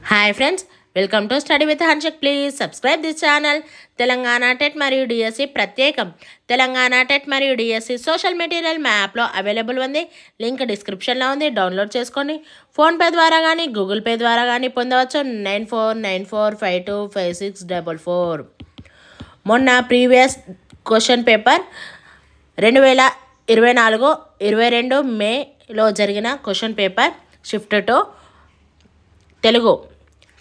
Hi friends, welcome to study with Hanshak. Please subscribe this channel. Telangana TET మరియు DSC ప్రత్యేకం. Telangana TET మరియు DSC social material మా యాప్లో available ఉంది. లింక్ డిస్క్రిప్షన్లో ఉంది, డౌన్లోడ్ చేసుకొని ఫోన్పే ద్వారా కానీ గూగుల్ పే ద్వారా కానీ పొందవచ్చు. 9494525644. మొన్న ప్రీవియస్ క్వశ్చన్ పేపర్ 2024-22 మేలో జరిగిన question paper shift to Telugu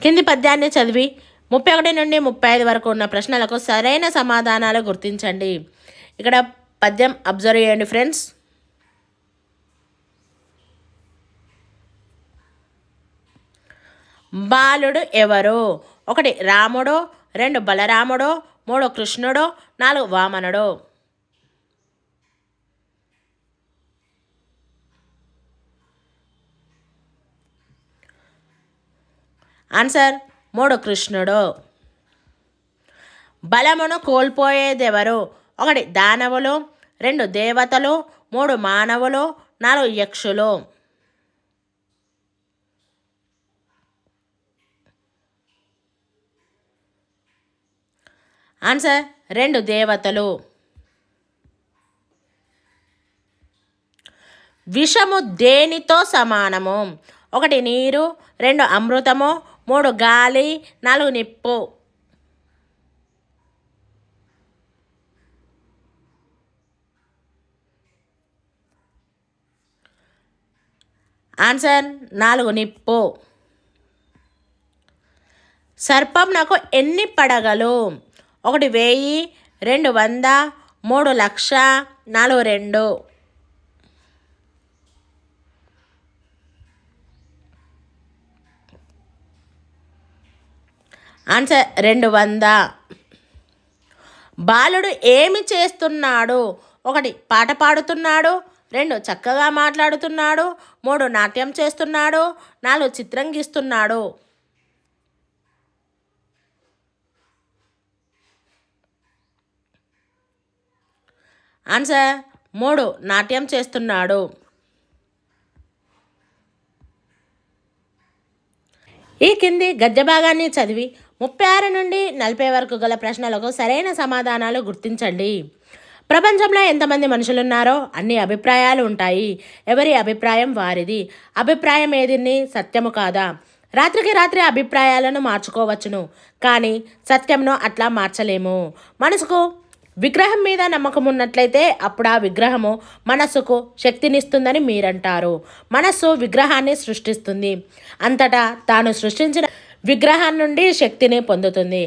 కింది పద్యాన్ని చదివి 31 నుండి 35 వరకు ఉన్న ప్రశ్నలకు సరైన సమాధానాలు గుర్తించండి. ఇక్కడ పద్యం అబ్జర్వ్ చేయండి ఫ్రెండ్స్. బాలుడు ఎవరు? 1 రాముడు, 2 బలరాముడు, 3 కృష్ణుడు, 4 వామనుడు. ఆన్సర్ 3 కృష్ణుడు. బలమును కోల్పోయేదెవరు? 1 దానవులు, 2 దేవతలు, 3 మానవులు, 4 యక్షులు. ఆన్సర్ 2 దేవతలు. విషము దేనితో సమానము? 1 నీరు, 2 అమృతము, 3 గాలి, 4 నిప్పు. ఆన్సర్ 4 నిప్పు. సర్పంనకు ఎన్ని పడగలు? 1 1000, 2 100, 3 1,00,000, 4 2. ఆన్సర్ 200. బాలుడు ఏమి చేస్తున్నాడు? 1 పాట పాడుతున్నాడు, 2 చక్కగా మాట్లాడుతున్నాడు, 3 నాట్యం చేస్తున్నాడు, 4 చిత్రం గీస్తున్నాడు. ఆన్సర్ 3 నాట్యం చేస్తున్నాడు. ఈ కింది గద్య భాగాన్ని చదివి 36 నుండి 40 వరకు గల ప్రశ్నలకు సరైన సమాధానాలు గుర్తించండి. ప్రపంచంలో ఎంతమంది మనుషులున్నారో అన్ని అభిప్రాయాలు ఉంటాయి. ఎవరి అభిప్రాయం వారిది. అభిప్రాయం ఏదిని సత్యము కాదా? రాత్రికి రాత్రి అభిప్రాయాలను మార్చుకోవచ్చును, కానీ సత్యంను అట్లా మార్చలేము. మనసుకు విగ్రహం మీద నమ్మకం ఉన్నట్లయితే అప్పుడు ఆ విగ్రహము మనస్సుకు శక్తినిస్తుందని మీరంటారు. మనస్సు విగ్రహాన్ని సృష్టిస్తుంది. అంతటా తాను సృష్టించిన విగ్రహం నుండి శక్తిని పొందుతుంది.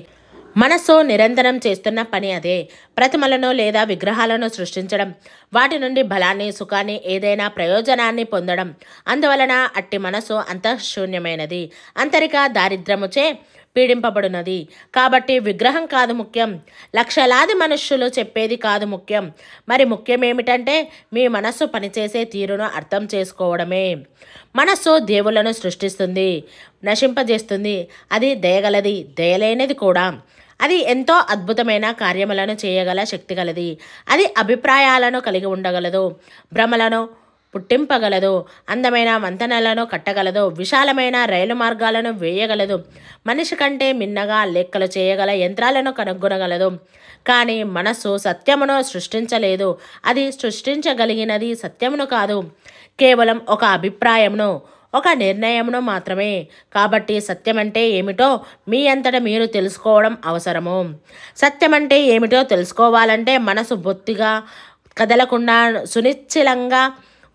మనస్సు నిరంతరం చేస్తున్న పని అదే. ప్రతిమలను లేదా విగ్రహాలను సృష్టించడం, వాటి నుండి బలాన్ని, సుఖాన్ని, ఏదైనా ప్రయోజనాన్ని పొందడం. అందువలన అట్టి మనస్సు అంతఃశూన్యమైనది, అంతరిక దారిద్ర్యముచే పీడింపబడినది. కాబట్టి విగ్రహం కాదు ముఖ్యం, లక్షలాది మనుష్యులు చెప్పేది కాదు ముఖ్యం. మరి ముఖ్యం ఏమిటంటే మీ మనస్సు పనిచేసే తీరును అర్థం చేసుకోవడమే. మనస్సు దేవులను సృష్టిస్తుంది, నశింపజేస్తుంది. అది దయగలది, దయలేనిది కూడా. అది ఎంతో అద్భుతమైన కార్యములను చేయగల శక్తి గలది. అది అభిప్రాయాలను కలిగి ఉండగలదు, భ్రమలను పుట్టింపగలదు, అందమైన వంతెనలను కట్టగలదు, విశాలమైన రైలు మార్గాలను వేయగలదు, మనిషి కంటే మిన్నగా లెక్కలు చేయగల యంత్రాలను కనుగొనగలదు. కానీ మనస్సు సత్యమును సృష్టించలేదు. అది సృష్టించగలిగినది సత్యమును కాదు, కేవలం ఒక అభిప్రాయమును, ఒక నిర్ణయమును మాత్రమే. కాబట్టి సత్యమంటే ఏమిటో మీ అంతటా మీరు తెలుసుకోవడం అవసరము. సత్యమంటే ఏమిటో తెలుసుకోవాలంటే మనసు బొత్తిగా కదలకుండా సునిశ్చలంగా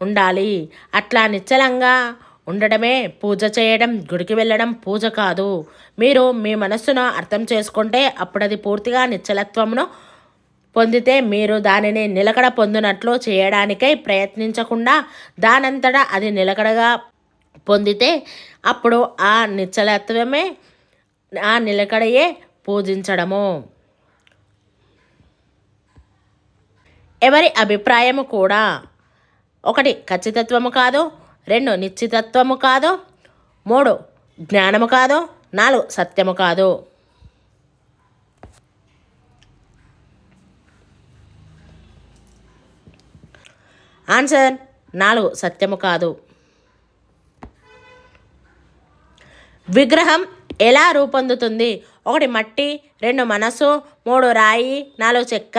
ఉండాలి. అట్లా నిశ్చలంగా ఉండడమే పూజ చేయడం. గుడికి వెళ్ళడం పూజ కాదు. మీరు మీ మనస్సును అర్థం చేసుకుంటే అప్పుడది పూర్తిగా నిశ్చలత్వమును పొందితే మీరు దానిని నిలకడ పొందినట్లు చేయడానికై ప్రయత్నించకుండా దానంతటా అది నిలకడగా పొందితే అప్పుడు ఆ నిశ్చలత్వమే, ఆ నిలకడయే పూజించడము. ఎవరి అభిప్రాయము కూడా 1 ఖచ్చితత్వము కాదు, 2 నిశ్చితత్వము కాదు, 3 జ్ఞానము కాదు, 4 సత్యము కాదు. ఆన్సర్ 4 సత్యము కాదు. విగ్రహం ఎలా రూపొందుతుంది? 1 మట్టి, 2 మనసు, 3 రాయి, 4 చెక్క.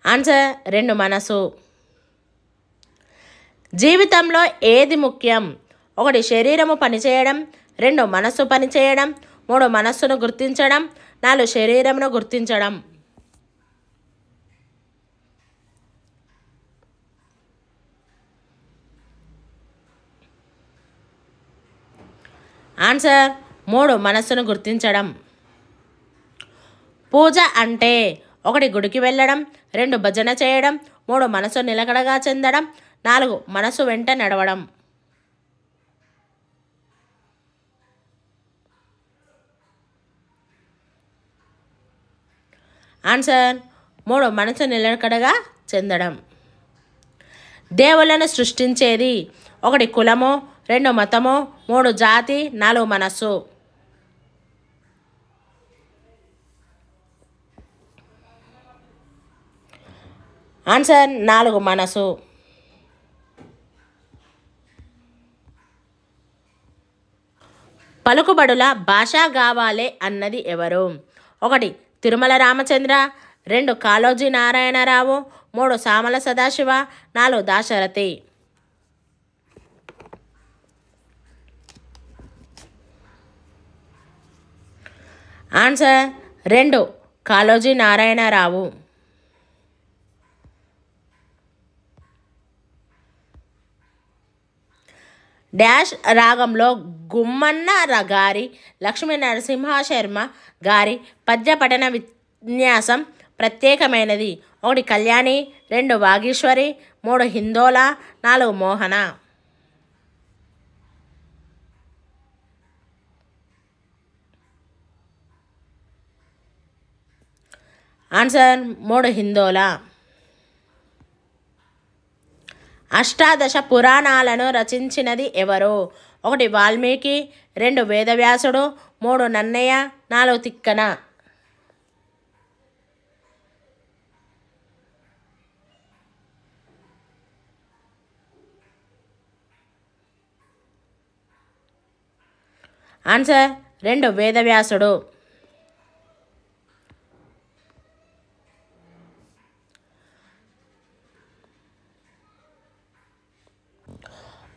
ఆన్సర్ 2 మనసు. జీవితంలో ఏది ముఖ్యం? 1 శరీరము పనిచేయడం, 2 మనస్సు పనిచేయడం, 3 మనస్సును గుర్తించడం, 4 శరీరమును గుర్తించడం. ఆన్సర్ 3 మనస్సును గుర్తించడం. పూజ అంటే 1 గుడికి వెళ్ళడం, 2 భజన చేయడం, 3 మనసు నిలకడగా చెందడం, 4 మనసు వెంట నడవడం. ఆన్సర్ 3 మనసు నిలకడగా చెందడం. దేవుళ్ళను సృష్టించేది? 1 కులము, 2 మతము, 3 జాతి, 4 మనస్సు. ఆన్సర్ 4 మనసు. పలుకుబడుల భాషా గావాలే అన్నది ఎవరు? 1 తిరుమల రామచంద్ర, 2 కాళోజీ నారాయణరావు, 3 సామల సదాశివ, 4 దాశరథి. ఆన్సర్ 2 కాళోజీ నారాయణరావు. డాష్ రాగంలో గుమ్మన్న గారి, లక్ష్మీ నరసింహ శర్మ గారి పద్య పఠన విన్యాసం ప్రత్యేకమైనది? 1 కళ్యాణి, 2 వాగీశ్వరి, 3 హిందోల, 4 మోహన. ఆన్సర్ 3 హిందోల. అష్టాదశ పురాణాలను రచించినది ఎవరు? 1 వాల్మీకి, 2 వేదవ్యాసుడు, 3 నన్నయ్య, 4 తిక్కన. ఆన్సర్ 2 వేదవ్యాసుడు.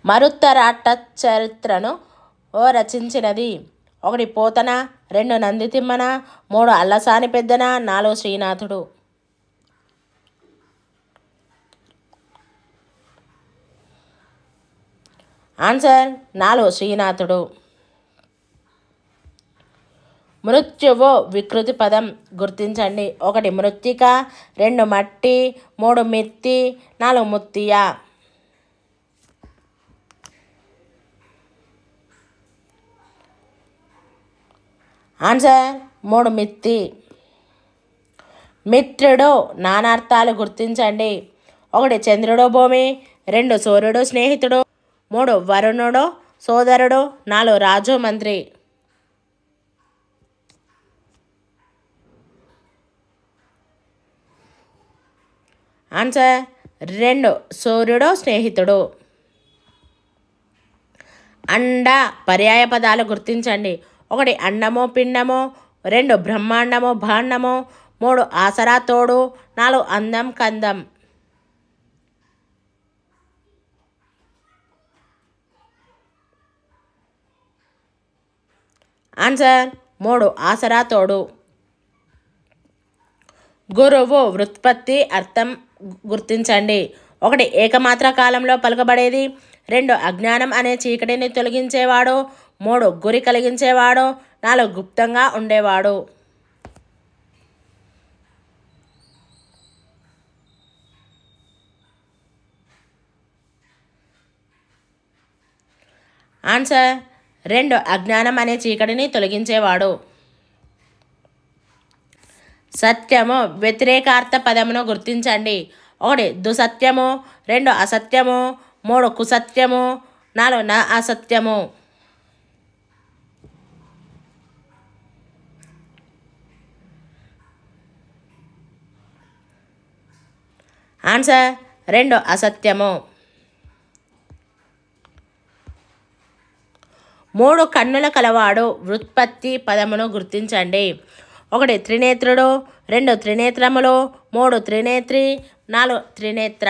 మరుత్తరాట చరిత్రను రచించినది? 1 పోతన, 2 నందితిమ్మన, 3 అల్లసాని పెద్దన, 4 శ్రీనాథుడు. ఆన్సర్ 4 శ్రీనాథుడు. మృత్యువు వికృతి పదం గుర్తించండి. 1 మృత్తిక, 2 మట్టి, 3 మిత్తి, 4 ముత్తియ. ఆన్సర్ 3 మిత్తి. మిత్రుడు నానార్థాలు గుర్తించండి. 1 చంద్రుడు భూమి, 2 సూర్యుడు స్నేహితుడు, 3 వరుణుడు సోదరుడు, 4 రాజు మంత్రి. ఆన్సర్ 2 సూర్యుడు స్నేహితుడు. అండ పర్యాయ పదాలు గుర్తించండి. 1 అండము పిండము, 2 బ్రహ్మాండము భాండము, 3 ఆసరా తోడు, 4 అందం కందం. ఆన్సర్ 3 ఆసరా తోడు. గురువు వ్యుత్పత్తి అర్థం గుర్తించండి. 1 ఏకమాత్ర కాలంలో పలుకబడేది, 2 అజ్ఞానం అనే చీకటిని తొలగించేవాడు, 3 గురి కలిగించేవాడు, 4 గుప్తంగా ఉండేవాడు. ఆన్సర్ 2 అజ్ఞానం అనే చీకటిని తొలగించేవాడు. సత్యము వ్యతిరేకార్థ పదమును గుర్తించండి. 1 దుసత్యము, 2 అసత్యము, 3 కుసత్యము, 4 అసత్యము. ఆన్సర్ 2 అసత్యము. 3 కన్నుల కలవాడు వ్యుత్పత్తి పదమును గుర్తించండి. 1 త్రినేత్రుడు, 2 త్రినేత్రములు, 3 త్రినేత్రి, 4 త్రినేత్ర.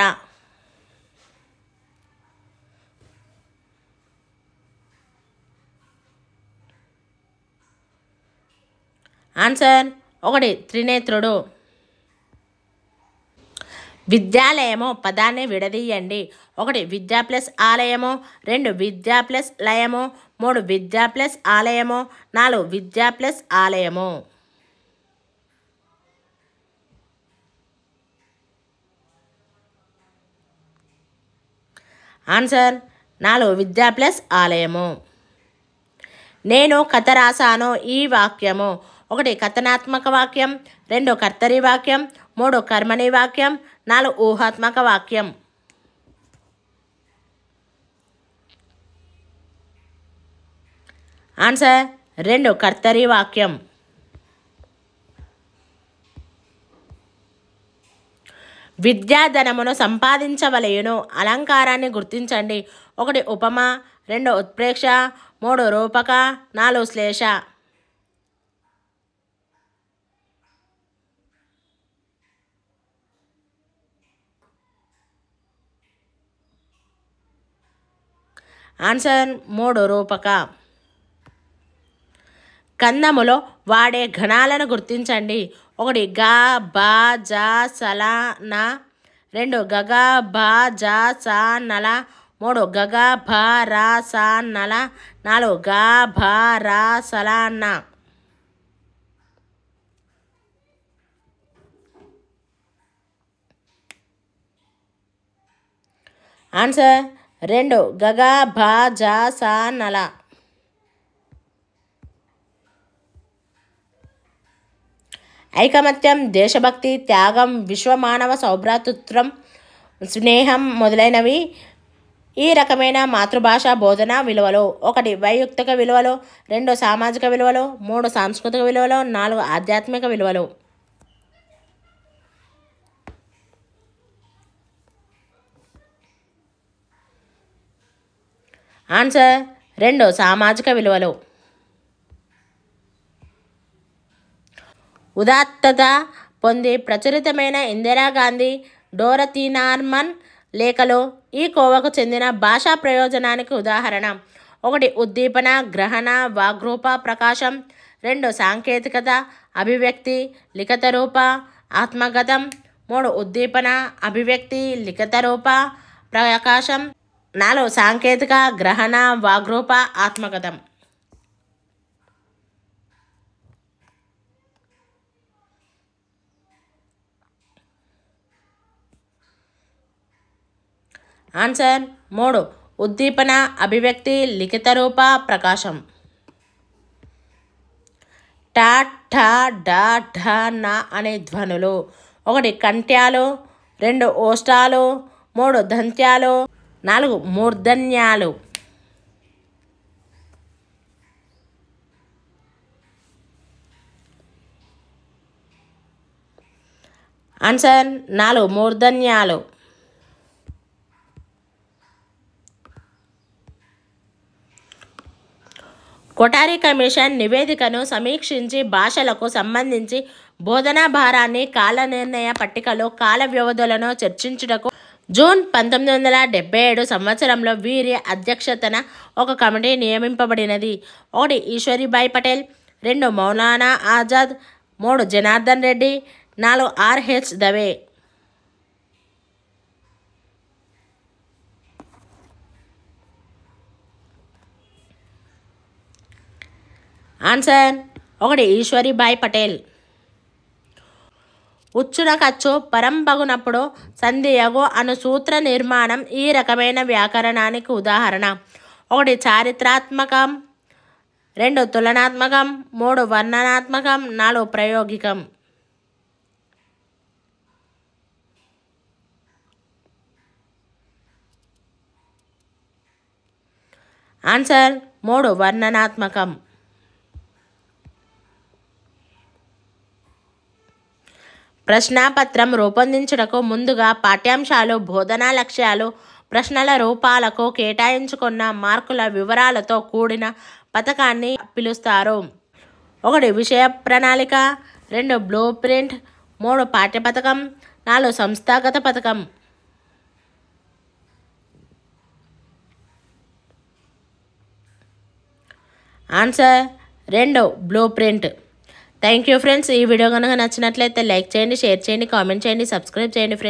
ఆన్సర్ 1 త్రినేత్రుడు. విద్యాలయము పదాన్ని విడదీయండి. 1 విద్య ప్లస్ ఆలయము, 2 విద్య ప్లస్ లయము, 3 విద్య ప్లస్ ఆలయము, 4 విద్య ప్లస్ ఆలయము. ఆన్సర్ 4 విద్య ప్లస్ ఆలయము. నేను కథ రాశాను ఈ వాక్యము. 1 కథనాత్మక వాక్యం, 2 కర్తరి వాక్యం, 3 కర్మణి వాక్యం, 4 ఊహాత్మక వాక్యం. ఆన్సర్ 2 కర్తరి వాక్యం. విద్యాధనమును సంపాదించవలయును అలంకారాన్ని గుర్తించండి. 1 ఉపమ, 2 ఉత్ప్రేక్ష, 3 రూపక, 4 శ్లేష. ఆన్సర్ 3 రూపక. కందములో వాడే ఘనాలను గుర్తించండి. 1 గా, బా, జా, సల, న, 2 గగ, భా, జా, సా, నల, 3 గగ, భా, రా, సా, నల, 4 గా, భా, రా, సల, న. ఆన్సర్ 2 గగ, భా, జా, సా, నల. ఐకమత్యం, దేశభక్తి, త్యాగం, విశ్వమానవ సౌభ్రాతృత్వం, స్నేహం మొదలైనవి ఈ రకమైన మాతృభాష బోధన విలువలు. 1 వైయక్తిక విలువలు, 2 సామాజిక విలువలు, 3 సాంస్కృతిక విలువలు, 4 ఆధ్యాత్మిక విలువలు. ఆన్సర్ 2 సామాజిక విలువలు. ఉదాత్తత పొంది ప్రచురితమైన ఇందిరాగాంధీ, డోరతీ నార్మన్ లేఖలు ఈ కోవకు చెందిన భాషా ప్రయోజనానికి ఉదాహరణ. 1 ఉద్దీపన, గ్రహణ, వాగ్రూప ప్రకాశం, 2 సాంకేతికత, అభివ్యక్తి, లిఖిత రూప, ఆత్మగతం, 3 ఉద్దీపన, అభివ్యక్తి, లిఖిత రూప, ప్రకాశం, 4 సాంకేతిక, గ్రహణ, వాగ్రూప, ఆత్మగతం. ఆన్సర్ 3 ఉద్దీపన, అభివ్యక్తి, లిఖిత రూప, ప్రకాశం. ట, ఠ, డ, ఢ, న అనే ధ్వనులు. 1 కంఠ్యాలు, 2 ఓష్టాలు, 3 దంత్యాలు, 4 మూర్ధన్యాలు. ఆన్సర్ 4 మూర్ధన్యాలు. కొఠారి కమిషన్ నివేదికను సమీక్షించి భాషలకు సంబంధించి బోధనా భారాన్ని కాల నిర్ణయ పట్టికలో కాల వ్యవధులను చర్చించుటకు జూన్ 1977 సంవత్సరంలో వీరి అధ్యక్షతన ఒక కమిటీ నియమింపబడినది. 1 ఈశ్వరీబాయి పటేల్, 2 మౌలానా ఆజాద్, 3 జనార్దన్ రెడ్డి, 4 ఆర్హెచ్ దవే. ఆన్సర్ 1 ఈశ్వరీబాయి పటేల్. ఉచ్చున ఖర్చు పరంబగునప్పుడు సంధియగు అను సూత్ర నిర్మాణం ఈ రకమైన వ్యాకరణానికి ఉదాహరణ. 1 చారిత్రాత్మకం, 2 తులనాత్మకం, 3 వర్ణనాత్మకం, 4 ప్రయోగికం. ఆన్సర్ 3 వర్ణనాత్మకం. ప్రశ్నాపత్రం రూపొందించుటకు ముందుగా పాఠ్యాంశాలు, బోధనా లక్ష్యాలు, ప్రశ్నల రూపాలకు కేటాయించుకున్న మార్కుల వివరాలతో కూడిన పథకాన్ని పిలుస్తారు. 1 విషయ ప్రణాళిక, 2 బ్లూ ప్రింట్, 3 పాఠ్యపథకం, 4 సంస్థాగత పథకం. Answer 2 blue print. Thank you friends. ఈ వీడియో కనుక నచ్చినట్లయితే లైక్ చేయండి, షేర్ చేయండి, కామెంట్ చేయండి, సబ్స్క్రైబ్ చేయండి ఫ్రెండ్స్.